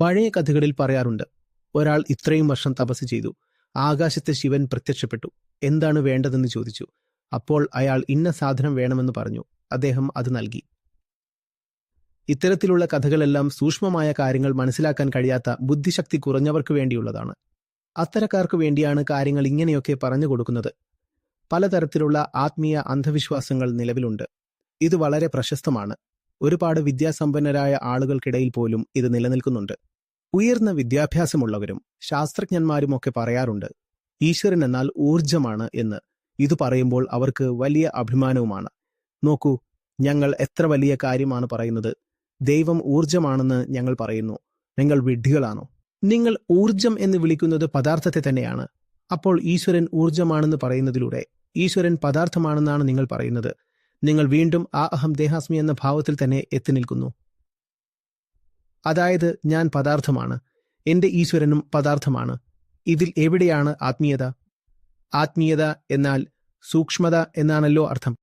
പഴയ കഥകളിൽ പറയാറുണ്ട്, ഒരാൾ ഇത്രയും വർഷം തപസ് ചെയ്തു. ആകാശത്തെ ശിവൻ പ്രത്യക്ഷപ്പെട്ടു. എന്താണ് വേണ്ടതെന്ന് ചോദിച്ചു. അപ്പോൾ അയാൾ ഇന്ന സാധനം വേണമെന്ന് പറഞ്ഞു. അദ്ദേഹം അത് നൽകി. ഇത്തരത്തിലുള്ള കഥകളെല്ലാം സൂക്ഷ്മമായ കാര്യങ്ങൾ മനസ്സിലാക്കാൻ കഴിയാത്ത ബുദ്ധിശക്തി കുറഞ്ഞവർക്ക് വേണ്ടിയുള്ളതാണ്. അത്തരക്കാർക്ക് വേണ്ടിയാണ് കാര്യങ്ങൾ ഇങ്ങനെയൊക്കെ പറഞ്ഞു കൊടുക്കുന്നത്. പലതരത്തിലുള്ള ആത്മീയ അന്ധവിശ്വാസങ്ങൾ നിലവിലുണ്ട്. ഇത് വളരെ പ്രശസ്തമാണ്. ഒരുപാട് വിദ്യാസമ്പന്നരായ ആളുകൾക്കിടയിൽ പോലും ഇത് നിലനിൽക്കുന്നുണ്ട്. ഉയർന്ന വിദ്യാഭ്യാസമുള്ളവരും ശാസ്ത്രജ്ഞന്മാരുമൊക്കെ പറയാറുണ്ട്, ഈശ്വരൻ എന്നാൽ ഊർജമാണ് എന്ന്. ഇത് പറയുമ്പോൾ അവർക്ക് വലിയ അഭിമാനവുമാണ്. നോക്കൂ, ഞങ്ങൾ എത്ര വലിയ കാര്യമാണ് പറയുന്നത്. ദൈവം ഊർജമാണെന്ന് ഞങ്ങൾ പറയുന്നു. നിങ്ങൾ വിഡ്ഢികളാണോ? നിങ്ങൾ ഊർജം എന്ന് വിളിക്കുന്നത് പദാർത്ഥത്തെ തന്നെയാണ്. അപ്പോൾ ഈശ്വരൻ ഊർജമാണെന്ന് പറയുന്നതിലൂടെ ഈശ്വരൻ പദാർത്ഥമാണെന്നാണ് നിങ്ങൾ പറയുന്നത്. നിങ്ങൾ വീണ്ടും ആ അഹം ദേഹാസ്മി എന്ന ഭാവത്തിൽ തന്നെ എത്തി നിൽക്കുന്നു. അതായത് ഞാൻ പദാർത്ഥമാണ്, എന്റെ ഈശ്വരനും പദാർത്ഥമാണ്. ഇതിൽ എവിടെയാണ് ആത്മീയത? ആത്മീയത എന്നാൽ സൂക്ഷ്മത എന്നാണല്ലോ അർത്ഥം.